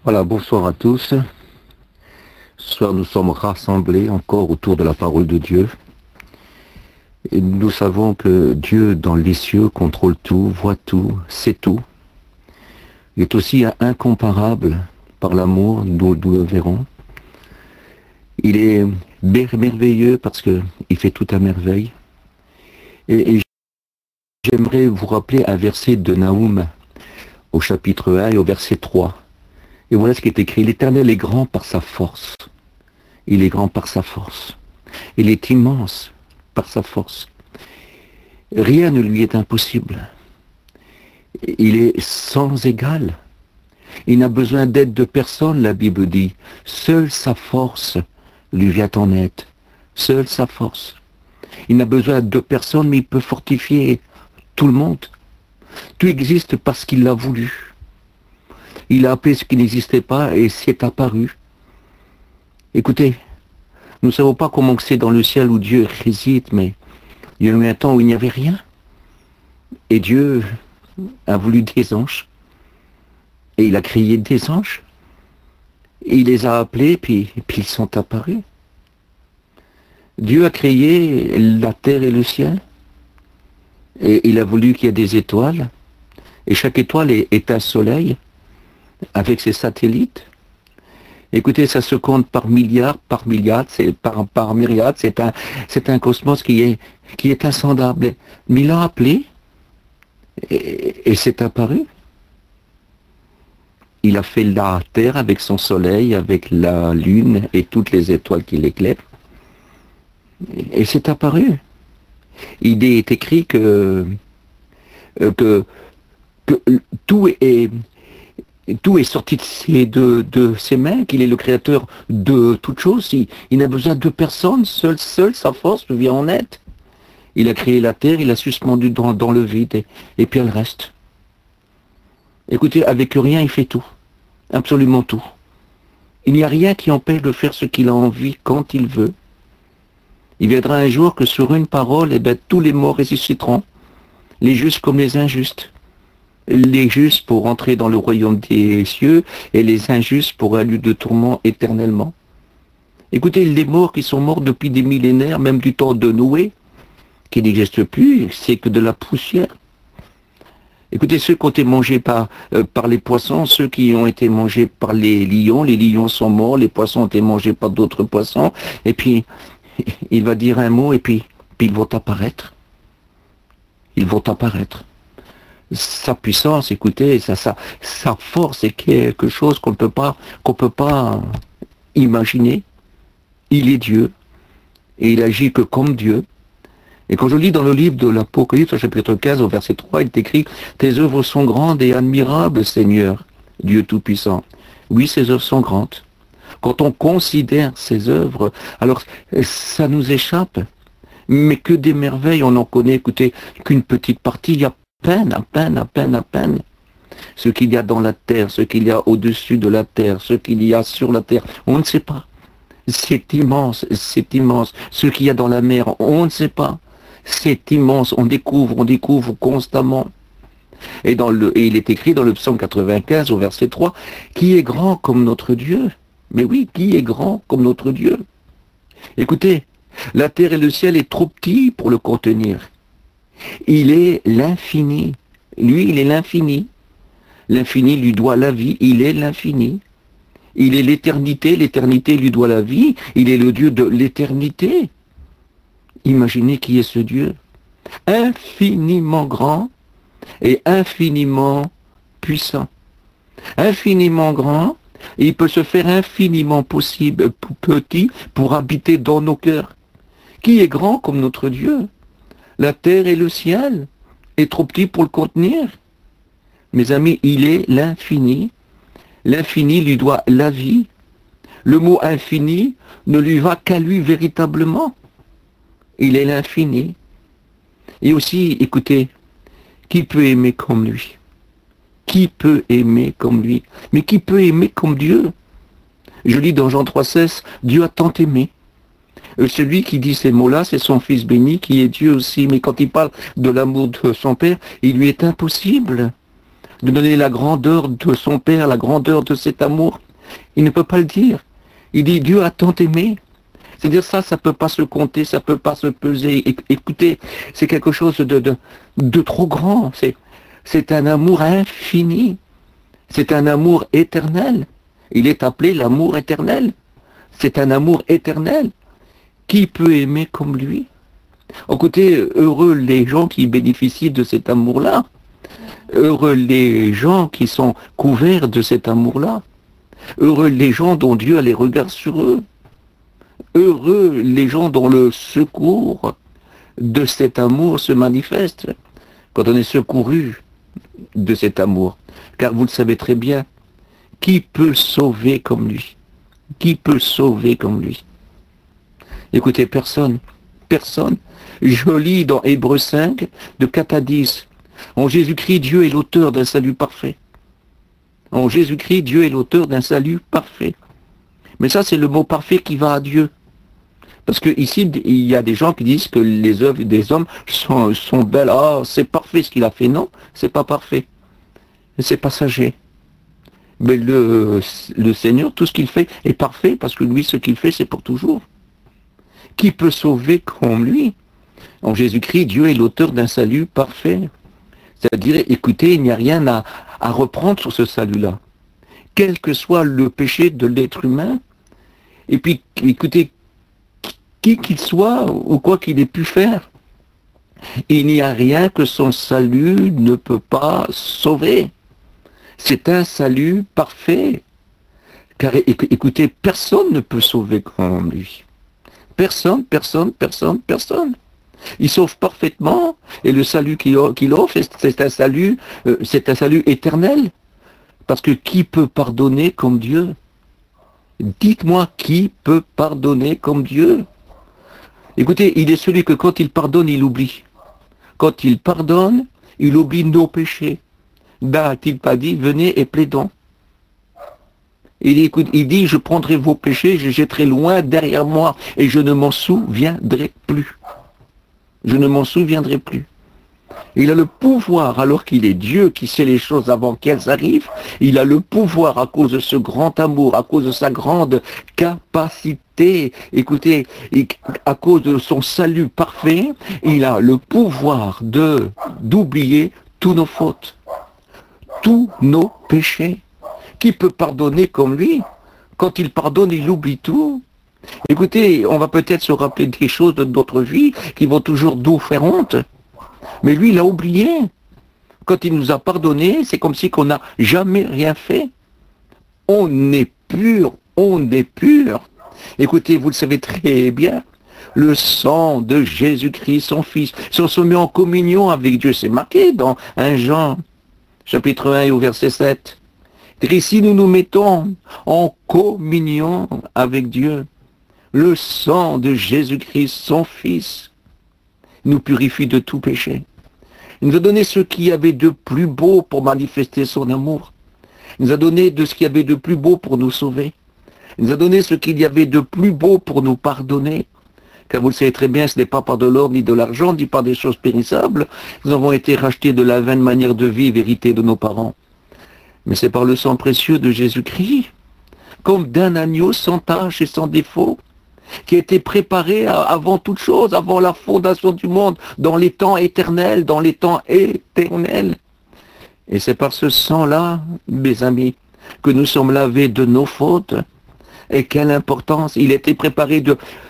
Voilà, bonsoir à tous. Ce soir, nous sommes rassemblés encore autour de la parole de Dieu. Et nous savons que Dieu, dans les cieux, contrôle tout, voit tout, sait tout. Il est aussi incomparable par l'amour, nous le verrons. Il est merveilleux parce qu'il fait tout à merveille. Et j'aimerais vous rappeler un verset de Naoum au chapitre 1 et au verset 3. Et voilà ce qui est écrit. L'Éternel est grand par sa force. Il est grand par sa force. Il est immense par sa force. Rien ne lui est impossible. Il est sans égal. Il n'a besoin d'aide de personne, la Bible dit. Seule sa force lui vient en aide. Seule sa force. Il n'a besoin de personne, mais il peut fortifier tout le monde. Tout existe parce qu'il l'a voulu. Il a appelé ce qui n'existait pas et c'est apparu. Écoutez, nous ne savons pas comment c'est dans le ciel où Dieu réside, mais il y a eu un temps où il n'y avait rien. Et Dieu a voulu des anges. Et il a créé des anges. Et il les a appelés, puis ils sont apparus. Dieu a créé la terre et le ciel. Et il a voulu qu'il y ait des étoiles. Et chaque étoile est un soleil avec ses satellites. Écoutez, ça se compte par milliards, par milliards, par myriades. C'est un cosmos qui est insondable. Mais il l'a appelé et c'est apparu. Il a fait la terre avec son soleil, avec la lune et toutes les étoiles qui l'éclairent. Et c'est apparu. Il est écrit que tout est sorti de ses mains, qu'il est le créateur de toutes choses. Il n'a besoin de personne, seule sa force lui vient en aide. Il a créé la terre, il l'a suspendu dans le vide, et puis elle reste. Écoutez, avec rien, il fait tout. Absolument tout. Il n'y a rien qui empêche de faire ce qu'il a envie quand il veut. Il viendra un jour que sur une parole, tous les morts ressusciteront, les justes comme les injustes. Les justes pour entrer dans le royaume des cieux et les injustes pour un lieu de tourment éternellement. Écoutez, les morts qui sont morts depuis des millénaires, même du temps de Noé, qui n'existe plus, c'est que de la poussière. Écoutez, ceux qui ont été mangés par les poissons, ceux qui ont été mangés par les lions sont morts, les poissons ont été mangés par d'autres poissons, et puis il va dire un mot, et puis ils vont apparaître. Ils vont apparaître. Sa puissance, écoutez, sa force est quelque chose qu'on ne peut pas imaginer. Il est Dieu, et il agit que comme Dieu. Et quand je lis dans le livre de l'Apocalypse, au chapitre 15, au verset 3, il est écrit « Tes œuvres sont grandes et admirables, Seigneur, Dieu Tout-Puissant. » Oui, ses œuvres sont grandes. Quand on considère ses œuvres, alors ça nous échappe. Mais que des merveilles, on en connaît, écoutez, qu'une petite partie, il y a à peine. Ce qu'il y a dans la terre, ce qu'il y a au-dessus de la terre, ce qu'il y a sur la terre, on ne sait pas. C'est immense, c'est immense. Ce qu'il y a dans la mer, on ne sait pas. C'est immense, on découvre constamment. Et il est écrit dans le psaume 95 au verset 3, qui est grand comme notre Dieu? Mais oui, qui est grand comme notre Dieu? Écoutez, la terre et le ciel est trop petits pour le contenir. Il est l'infini. Lui, il est l'infini. L'infini lui doit la vie, il est l'infini. Il est l'éternité, l'éternité lui doit la vie, il est le Dieu de l'éternité. Imaginez qui est ce Dieu. Infiniment grand et infiniment puissant. Infiniment grand, et il peut se faire infiniment petit pour habiter dans nos cœurs. Qui est grand comme notre Dieu? La terre et le ciel est trop petit pour le contenir. Mes amis, il est l'infini. L'infini lui doit la vie. Le mot infini ne lui va qu'à lui véritablement. Il est l'infini. Et aussi, écoutez, qui peut aimer comme lui? Qui peut aimer comme lui? Mais qui peut aimer comme Dieu? Je lis dans Jean 3,16, Dieu a tant aimé. Celui qui dit ces mots-là, c'est son Fils béni, qui est Dieu aussi. Mais quand il parle de l'amour de son Père, il lui est impossible de donner la grandeur de son Père, la grandeur de cet amour. Il ne peut pas le dire. Il dit Dieu a tant aimé. C'est-à-dire ça ne peut pas se compter, ça ne peut pas se peser. Écoutez, c'est quelque chose de trop grand. C'est un amour infini. C'est un amour éternel. Il est appelé l'amour éternel. C'est un amour éternel. Qui peut aimer comme lui? Écoutez, heureux les gens qui bénéficient de cet amour-là. Heureux les gens qui sont couverts de cet amour-là. Heureux les gens dont Dieu a les regards sur eux. Heureux les gens dont le secours de cet amour se manifeste. Quand on est secouru de cet amour. Car vous le savez très bien, qui peut sauver comme lui? Qui peut sauver comme lui? Écoutez, personne. Personne. Je lis dans Hébreux 5, de 4 à 10. En Jésus-Christ, Dieu est l'auteur d'un salut parfait. En Jésus-Christ, Dieu est l'auteur d'un salut parfait. Mais ça, c'est le mot parfait qui va à Dieu. Parce que ici, il y a des gens qui disent que les œuvres des hommes sont belles. Ah, c'est parfait ce qu'il a fait. Non, c'est pas parfait. C'est passager. Mais le Seigneur, tout ce qu'il fait est parfait, parce que lui, ce qu'il fait, c'est pour toujours. Qui peut sauver comme lui? En Jésus-Christ, Dieu est l'auteur d'un salut parfait. C'est-à-dire, écoutez, il n'y a rien à reprendre sur ce salut-là. Quel que soit le péché de l'être humain, et puis, écoutez, qui qu'il soit, ou quoi qu'il ait pu faire, il n'y a rien que son salut ne peut pas sauver. C'est un salut parfait. Car écoutez, personne ne peut sauver comme lui. Personne, personne, personne, personne. Il sauve parfaitement, et le salut qu'il offre, c'est un salut éternel. Parce que qui peut pardonner comme Dieu? Dites-moi, qui peut pardonner comme Dieu? Écoutez, il est celui que quand il pardonne, il oublie. Quand il pardonne, il oublie nos péchés. N'a-t-il pas dit, venez et plaidons? Il dit, je prendrai vos péchés, je jetterai loin derrière moi, et je ne m'en souviendrai plus. Je ne m'en souviendrai plus. Il a le pouvoir, alors qu'il est Dieu, qui sait les choses avant qu'elles arrivent, il a le pouvoir à cause de ce grand amour, à cause de sa grande capacité, écoutez, à cause de son salut parfait, il a le pouvoir d'oublier tous nos fautes, tous nos péchés. Qui peut pardonner comme lui? Quand il pardonne, il oublie tout. Écoutez, on va peut-être se rappeler des choses de notre vie qui vont toujours nous faire honte. Mais lui, il a oublié. Quand il nous a pardonné, c'est comme si qu'on n'a jamais rien fait. On est pur, on est pur. Écoutez, vous le savez très bien, le sang de Jésus-Christ, son Fils, si on se met en communion avec Dieu, c'est marqué dans 1 Jean, chapitre 1 et au verset 7. Et si nous nous mettons en communion avec Dieu, le sang de Jésus-Christ, son Fils, nous purifie de tout péché. Il nous a donné ce qu'il y avait de plus beau pour manifester son amour. Il nous a donné de ce qu'il y avait de plus beau pour nous sauver. Il nous a donné ce qu'il y avait de plus beau pour nous pardonner. Car vous le savez très bien, ce n'est pas par de l'or ni de l'argent, ni par des choses périssables. Nous avons été rachetés de la vaine manière de vivre héritée de nos parents. Mais c'est par le sang précieux de Jésus-Christ, comme d'un agneau sans tache et sans défaut, qui a été préparé avant toute chose, avant la fondation du monde, dans les temps éternels, dans les temps éternels. Et c'est par ce sang-là, mes amis, que nous sommes lavés de nos fautes. Et quelle importance! Il a été préparé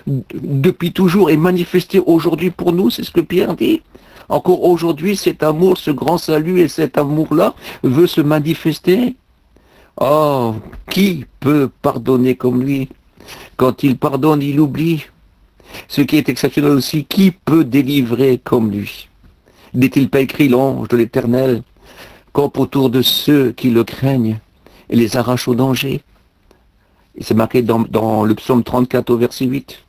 depuis toujours et manifesté aujourd'hui pour nous, c'est ce que Pierre dit. Encore aujourd'hui, cet amour, ce grand salut et cet amour-là veut se manifester. Oh, qui peut pardonner comme lui? Quand il pardonne, il oublie. Ce qui est exceptionnel aussi, qui peut délivrer comme lui? N'est-il pas écrit l'ange de l'Éternel campe autour de ceux qui le craignent et les arrache au danger? Et c'est marqué dans le psaume 34 au verset 8.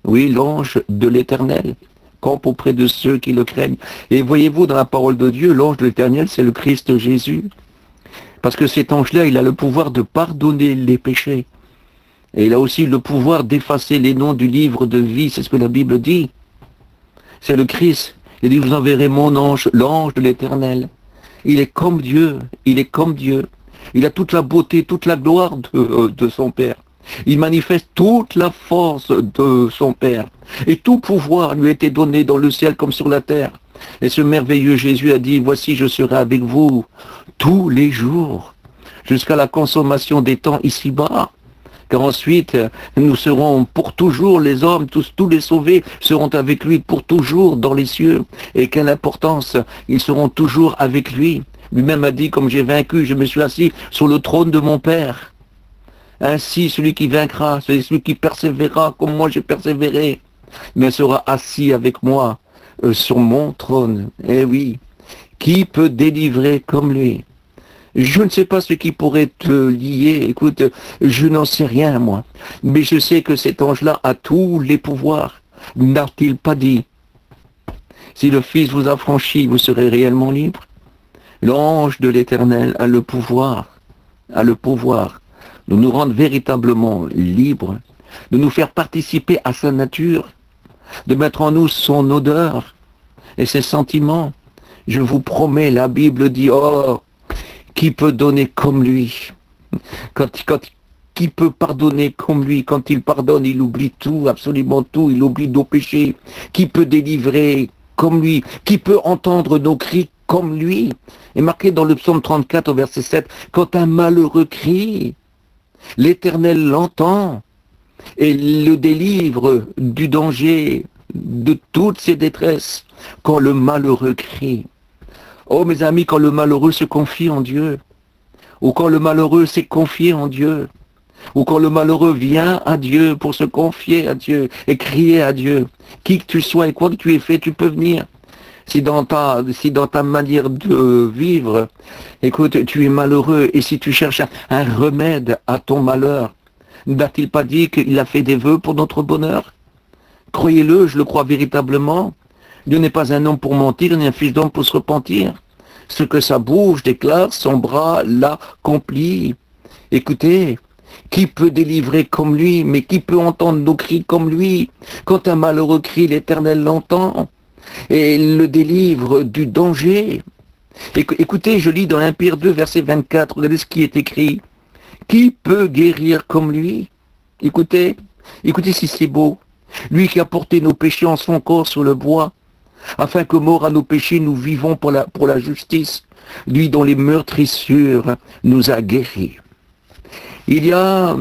Oui, l'ange de l'Éternel campe auprès de ceux qui le craignent. Et voyez-vous, dans la parole de Dieu, l'ange de l'Éternel, c'est le Christ Jésus. Parce que cet ange-là, il a le pouvoir de pardonner les péchés. Et il a aussi le pouvoir d'effacer les noms du livre de vie. C'est ce que la Bible dit. C'est le Christ. Il dit, vous enverrez mon ange, l'ange de l'Éternel. Il est comme Dieu, il est comme Dieu. Il a toute la beauté, toute la gloire de son Père. Il manifeste toute la force de son Père. Et tout pouvoir lui a été donné dans le ciel comme sur la terre. Et ce merveilleux Jésus a dit, voici je serai avec vous tous les jours, jusqu'à la consommation des temps ici-bas. Car ensuite, nous serons pour toujours, les hommes, tous les sauvés seront avec lui pour toujours dans les cieux. Et quelle importance, ils seront toujours avec lui. Lui-même a dit, comme j'ai vaincu, je me suis assis sur le trône de mon Père. Ainsi, celui qui vaincra, c'est celui qui persévérera, comme moi j'ai persévéré, mais sera assis avec moi sur mon trône. Eh oui, qui peut délivrer comme lui? Je ne sais pas ce qui pourrait te lier, écoute, je n'en sais rien moi, mais je sais que cet ange-là a tous les pouvoirs. N'a-t-il pas dit, si le Fils vous a franchi, vous serez réellement libre? L'ange de l'Éternel a le pouvoir de nous rendre véritablement libres, de nous faire participer à sa nature, de mettre en nous son odeur et ses sentiments. Je vous promets, la Bible dit, oh, qui peut donner comme lui? Qui peut pardonner comme lui? Quand il pardonne, il oublie tout, absolument tout, il oublie nos péchés. Qui peut délivrer comme lui? Qui peut entendre nos cris comme lui? Et marqué dans le psaume 34 au verset 7, quand un malheureux crie, l'Éternel l'entend et le délivre du danger, de toutes ses détresses, quand le malheureux crie. Oh mes amis, quand le malheureux se confie en Dieu, ou quand le malheureux s'est confié en Dieu, ou quand le malheureux vient à Dieu pour se confier à Dieu et crier à Dieu, qui que tu sois et quoi que tu aies fait, tu peux venir. Si dans ta manière de vivre, écoute, tu es malheureux et si tu cherches un remède à ton malheur, n'a-t-il pas dit qu'il a fait des vœux pour notre bonheur? Croyez-le, je le crois véritablement. Dieu n'est pas un homme pour mentir, ni un fils d'homme pour se repentir. Ce que sa bouche déclare, son bras l'accomplit. Écoutez, qui peut délivrer comme lui, mais qui peut entendre nos cris comme lui? Quand un malheureux crie, l'Éternel l'entend et le délivre du danger. Écoutez, je lis dans l'Empire 2, verset 24, regardez ce qui est écrit. Qui peut guérir comme lui? Écoutez si c'est beau. Lui qui a porté nos péchés en son corps sur le bois, afin que mort à nos péchés, nous vivons pour la justice. Lui dont les meurtrissures nous a guéris. Il y a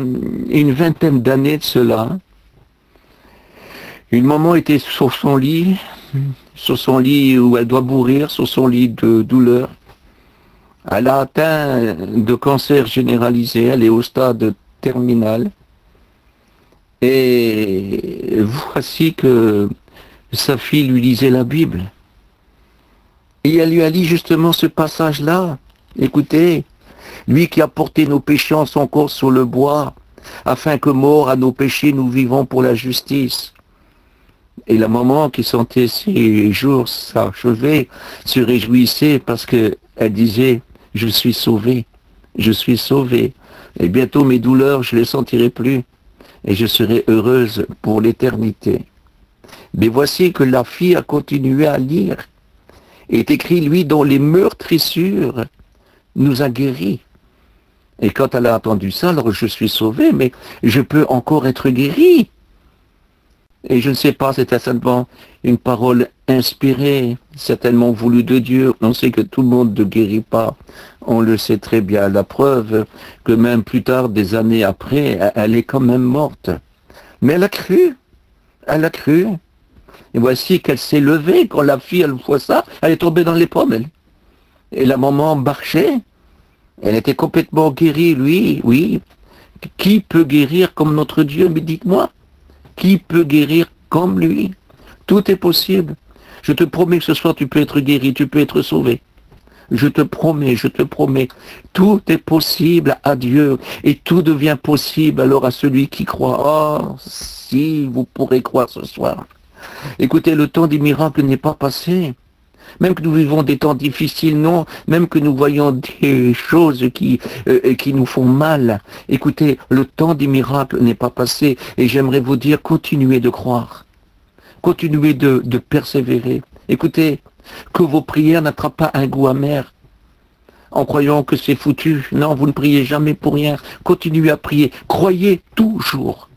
une vingtaine d'années de cela, une maman était sur son lit où elle doit mourir, sur son lit de douleur. Elle a atteint de cancer généralisé, elle est au stade terminal. Et voici que sa fille lui lisait la Bible. Et elle lui a dit justement ce passage-là. Écoutez, lui qui a porté nos péchés en son corps sur le bois, afin que mort à nos péchés, nous vivons pour la justice. Et la maman qui sentait ses jours s'achever se réjouissait parce qu'elle disait, je suis sauvée, je suis sauvée. Et bientôt mes douleurs, je ne les sentirai plus. Et je serai heureuse pour l'éternité. Mais voici que la fille a continué à lire. Il est écrit, lui dont les meurtrissures nous a guéris. Et quand elle a entendu ça, alors je suis sauvée, mais je peux encore être guérie. Et je ne sais pas, c'était certainement une parole inspirée, certainement voulue de Dieu. On sait que tout le monde ne guérit pas. On le sait très bien. La preuve que même plus tard, des années après, elle est quand même morte. Mais elle a cru. Elle a cru. Et voici qu'elle s'est levée. Quand la fille, elle voit ça, elle est tombée dans les pommes. Elle. Et la maman marchait. Elle était complètement guérie, lui, oui. Qui peut guérir comme notre Dieu? Mais dites-moi. Qui peut guérir comme lui? Tout est possible. Je te promets que ce soir tu peux être guéri, tu peux être sauvé. Je te promets. Tout est possible à Dieu et tout devient possible alors à celui qui croit. Oh, si vous pourrez croire ce soir. Écoutez, le temps des miracles n'est pas passé. Même que nous vivons des temps difficiles, non, même que nous voyons des choses qui nous font mal. Écoutez, le temps des miracles n'est pas passé et j'aimerais vous dire, continuez de croire. Continuez de persévérer. Écoutez, que vos prières n'attrapent pas un goût amer. en croyant que c'est foutu. Non, vous ne priez jamais pour rien. Continuez à prier. Croyez toujours.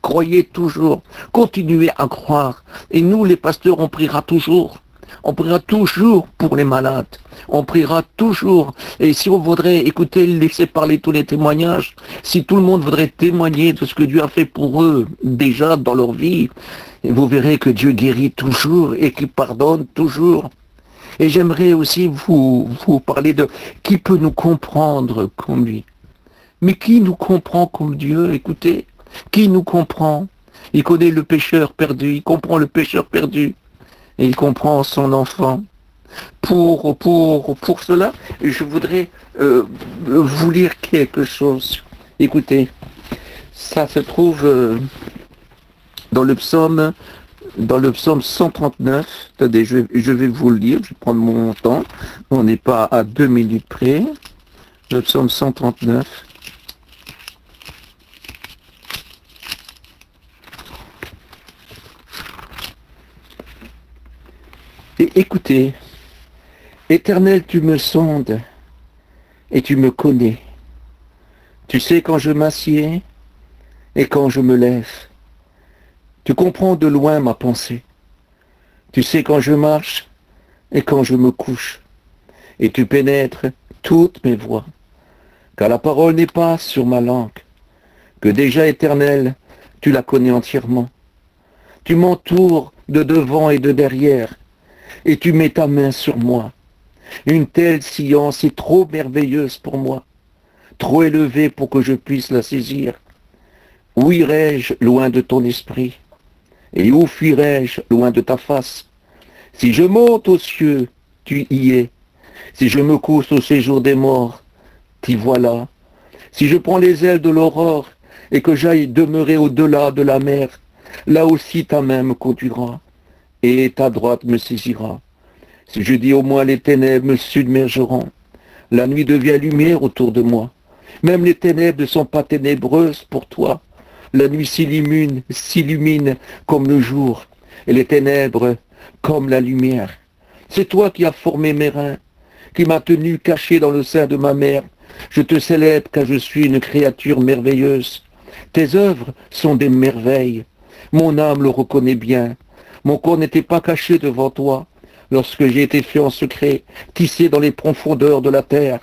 Croyez toujours. Continuez à croire. Et nous, les pasteurs, on priera toujours. On priera toujours pour les malades. On priera toujours. Et si on voudrait écouter, laisser parler tous les témoignages, si tout le monde voudrait témoigner de ce que Dieu a fait pour eux déjà dans leur vie, vous verrez que Dieu guérit toujours et qu'il pardonne toujours. Et j'aimerais aussi vous parler de qui peut nous comprendre comme lui. Mais qui nous comprend comme Dieu? Écoutez, qui nous comprend? Il connaît le pécheur perdu, il comprend le pécheur perdu. Et il comprend son enfant. Pour cela, je voudrais vous lire quelque chose. Écoutez, ça se trouve dans le psaume 139. Attendez, je vais vous le lire, je vais prendre mon temps. On n'est pas à 2 minutes près. Le psaume 139. Et écoutez, Éternel, tu me sondes et tu me connais. Tu sais quand je m'assieds et quand je me lève. Tu comprends de loin ma pensée. Tu sais quand je marche et quand je me couche. Et tu pénètres toutes mes voies. Car la parole n'est pas sur ma langue. Que déjà, Éternel, tu la connais entièrement. Tu m'entoures de devant et de derrière. Et tu mets ta main sur moi. Une telle science est trop merveilleuse pour moi, trop élevée pour que je puisse la saisir. Où irai-je loin de ton esprit? Et où fuirai-je loin de ta face? Si je monte aux cieux, tu y es. Si je me couche au séjour des morts, t'y voilà. Si je prends les ailes de l'aurore et que j'aille demeurer au-delà de la mer, là aussi ta main me conduira et ta droite me saisira. Si je dis au moins les ténèbres me submergeront, la nuit devient lumière autour de moi. Même les ténèbres ne sont pas ténébreuses pour toi. La nuit s'illumine comme le jour, et les ténèbres comme la lumière. C'est toi qui as formé mes reins, qui m'as tenu caché dans le sein de ma mère. Je te célèbre car je suis une créature merveilleuse. Tes œuvres sont des merveilles. Mon âme le reconnaît bien. Mon corps n'était pas caché devant toi. Lorsque j'ai été fait en secret, tissé dans les profondeurs de la terre,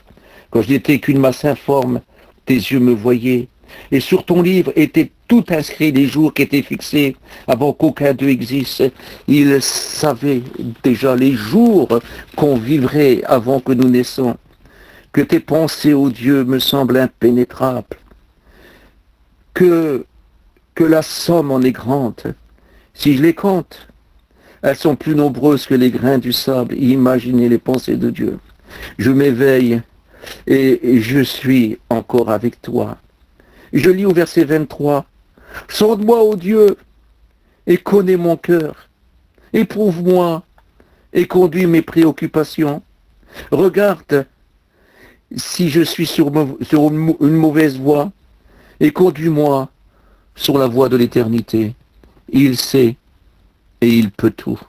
quand je n'étais qu'une masse informe, tes yeux me voyaient. Et sur ton livre étaient tout inscrits les jours qui étaient fixés avant qu'aucun d'eux existe. Il savait déjà les jours qu'on vivrait avant que nous naissions. Que tes pensées, ô Dieu, me semblent impénétrables. Que la somme en est grande. Si je les compte, elles sont plus nombreuses que les grains du sable. Imaginez les pensées de Dieu. Je m'éveille et je suis encore avec toi. Je lis au verset 23. Sonde-moi, ô Dieu, et connais mon cœur. Éprouve-moi et conduis mes préoccupations. Regarde si je suis sur une mauvaise voie et conduis-moi sur la voie de l'éternité. Il sait et il peut tout.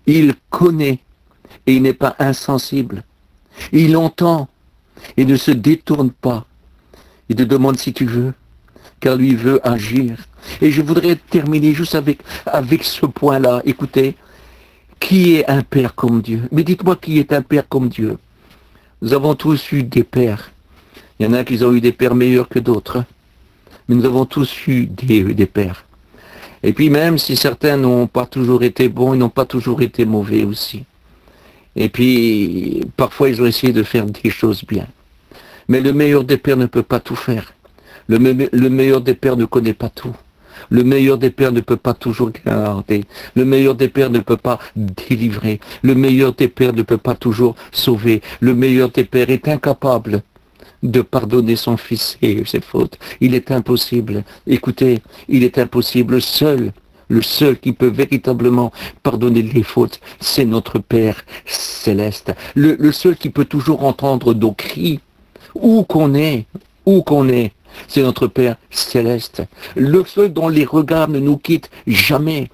Il connaît et il n'est pas insensible. Il entend et ne se détourne pas. Il te demande si tu veux, car lui veut agir. Et je voudrais terminer juste avec ce point-là. Écoutez, qui est un père comme Dieu? Mais dites-moi qui est un père comme Dieu? Nous avons tous eu des pères. Il y en a qui ont eu des pères meilleurs que d'autres. Mais nous avons tous eu des pères. Et puis même si certains n'ont pas toujours été bons, ils n'ont pas toujours été mauvais aussi. Et puis parfois ils ont essayé de faire des choses bien. Mais le meilleur des pères ne peut pas tout faire. Le meilleur des pères ne connaît pas tout. Le meilleur des pères ne peut pas toujours garder. Le meilleur des pères ne peut pas délivrer. Le meilleur des pères ne peut pas toujours sauver. Le meilleur des pères est incapable de pardonner son fils et ses fautes. Il est impossible. Écoutez, il est impossible. Le seul qui peut véritablement pardonner les fautes, c'est notre Père céleste. Le seul qui peut toujours entendre nos cris, où qu'on est, c'est notre Père céleste. Le seul dont les regards ne nous quittent jamais,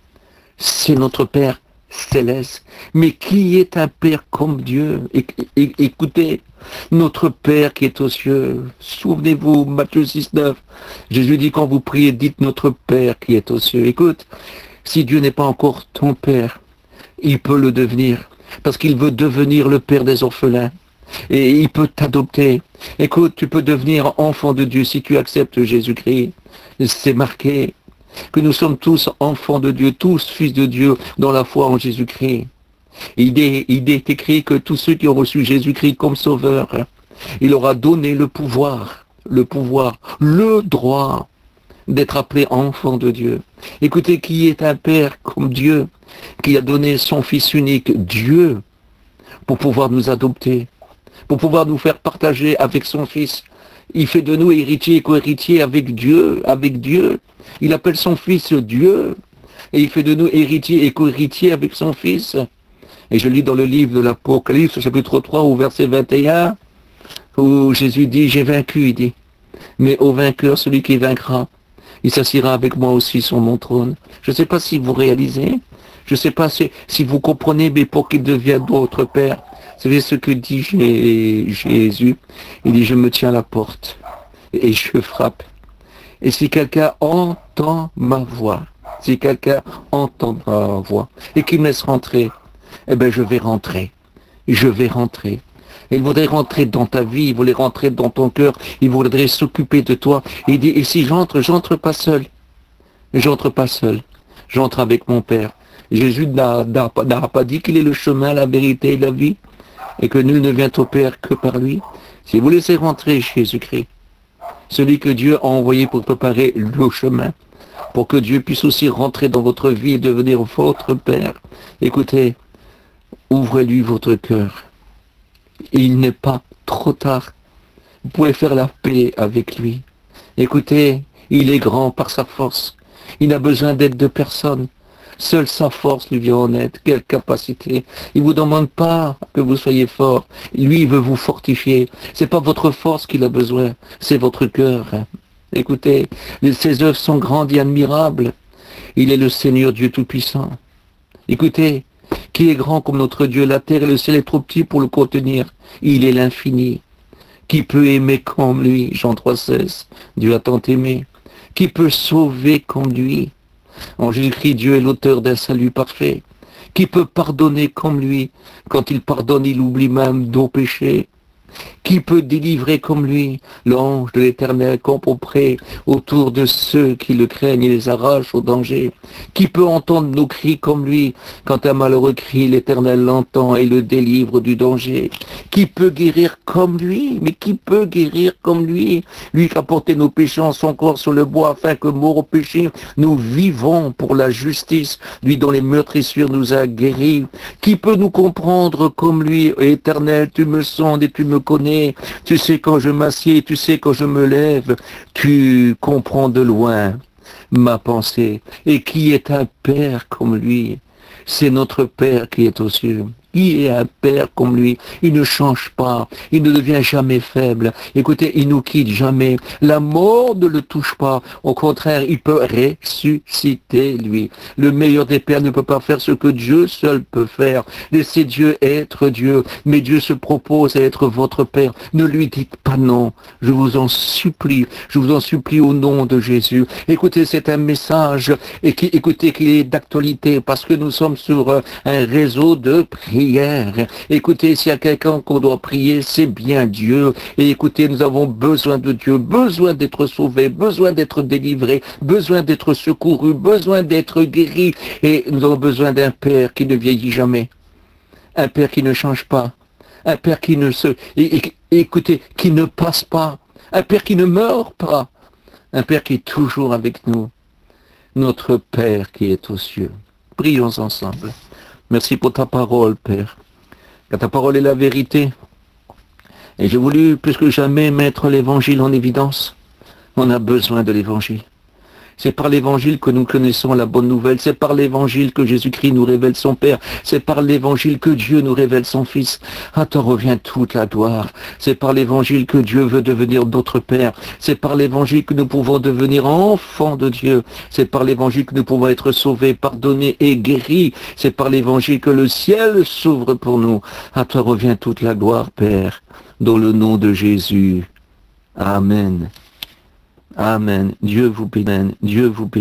c'est notre Père céleste. Mais qui est un Père comme Dieu? Écoutez, notre Père qui est aux cieux. Souvenez-vous, Matthieu 6,9. Jésus dit, quand vous priez, dites notre Père qui est aux cieux. Écoute, si Dieu n'est pas encore ton Père, il peut le devenir. Parce qu'il veut devenir le Père des orphelins. Et il peut t'adopter. Écoute, tu peux devenir enfant de Dieu si tu acceptes Jésus-Christ. C'est marqué que nous sommes tous enfants de Dieu, tous fils de Dieu dans la foi en Jésus-Christ. Il est écrit que tous ceux qui ont reçu Jésus-Christ comme sauveur, il leur a donné le pouvoir, le droit d'être appelé enfant de Dieu. Écoutez, qui est un Père comme Dieu, qui a donné son Fils unique, Dieu, pour pouvoir nous adopter, pour pouvoir nous faire partager avec son Fils. Il fait de nous héritiers et co-héritiers avec Dieu. Il appelle son Fils Dieu. Et il fait de nous héritiers et co-héritiers avec son Fils. Et je lis dans le livre de l'Apocalypse, chapitre 3, au verset 21, où Jésus dit, j'ai vaincu, il dit. Mais au vainqueur, celui qui vaincra, il s'assiera avec moi aussi sur mon trône. Je ne sais pas si vous réalisez, je ne sais pas si vous comprenez, mais pour qu'il devienne votre Père. Vous savez ce que dit Jésus? Il dit, je me tiens à la porte et je frappe. Et si quelqu'un entend ma voix, et qu'il me laisse rentrer, eh bien je vais rentrer. Il voudrait rentrer dans ta vie, il voudrait rentrer dans ton cœur, il voudrait s'occuper de toi. Il dit, et si j'entre pas seul. J'entre avec mon Père. Jésus n'a pas dit qu'il est le chemin, la vérité et la vie, et que nul ne vient au Père que par lui. Si vous laissez rentrer Jésus-Christ, celui que Dieu a envoyé pour préparer le chemin, pour que Dieu puisse aussi rentrer dans votre vie et devenir votre Père, écoutez, ouvrez-lui votre cœur. Il n'est pas trop tard. Vous pouvez faire la paix avec lui. Écoutez, il est grand par sa force. Il n'a besoin d'aide de personne. Seule sa force lui vient en aide. Quelle capacité. Il ne vous demande pas que vous soyez fort. Lui, il veut vous fortifier. C'est pas votre force qu'il a besoin, c'est votre cœur. Écoutez, ses œuvres sont grandes et admirables. Il est le Seigneur Dieu Tout-Puissant. Écoutez, qui est grand comme notre Dieu? La terre et le ciel est trop petit pour le contenir. Il est l'infini. Qui peut aimer comme lui? Jean 3,16. Dieu a tant aimé. Qui peut sauver comme lui? En Jésus-Christ, Dieu est l'auteur d'un salut parfait. Qui peut pardonner comme lui? Quand il pardonne, il oublie même nos péchés. Qui peut délivrer comme lui? L'ange de l'Éternel campe auprès autour de ceux qui le craignent et les arrache au danger. Qui peut entendre nos cris comme lui? Quand un malheureux crie, l'Éternel l'entend et le délivre du danger. Qui peut guérir comme lui? Mais qui peut guérir comme lui? Lui qui a porté nos péchés en son corps sur le bois, afin que, mort au péché, nous vivons pour la justice. Lui dont les meurtrissures nous a guéris. Qui peut nous comprendre comme lui? Éternel, tu me sondes et tu me connais, tu sais quand je m'assieds, tu sais quand je me lève, tu comprends de loin ma pensée. Et qui est un Père comme lui? C'est notre Père qui est aux cieux. Qui est un Père comme lui? Il ne change pas, il ne devient jamais faible. Écoutez, il nous quitte jamais. La mort ne le touche pas. Au contraire, il peut ressusciter, lui. Le meilleur des pères ne peut pas faire ce que Dieu seul peut faire. Laissez Dieu être Dieu. Mais Dieu se propose à être votre Père. Ne lui dites pas non. Je vous en supplie. Je vous en supplie au nom de Jésus. Écoutez, c'est un message écoutez qu'il est d'actualité parce que nous sommes sur un réseau de prière. Écoutez, s'il y a quelqu'un qu'on doit prier, c'est bien Dieu. Et écoutez, nous avons besoin de Dieu, besoin d'être sauvés, besoin d'être délivrés, besoin d'être secourus, besoin d'être guéris. Et nous avons besoin d'un Père qui ne vieillit jamais, un Père qui ne change pas, un Père qui ne écoutez, qui ne passe pas, un Père qui ne meurt pas, un Père qui est toujours avec nous, notre Père qui est aux cieux. Prions ensemble. Merci pour ta parole, Père. Car ta parole est la vérité. Et j'ai voulu plus que jamais mettre l'évangile en évidence. On a besoin de l'évangile. C'est par l'évangile que nous connaissons la bonne nouvelle. C'est par l'évangile que Jésus-Christ nous révèle son Père. C'est par l'évangile que Dieu nous révèle son Fils. À toi revient toute la gloire. C'est par l'évangile que Dieu veut devenir notre Père. C'est par l'évangile que nous pouvons devenir enfants de Dieu. C'est par l'évangile que nous pouvons être sauvés, pardonnés et guéris. C'est par l'évangile que le ciel s'ouvre pour nous. À toi revient toute la gloire, Père, dans le nom de Jésus. Amen. Amen. Dieu vous bénisse. Dieu vous bénisse.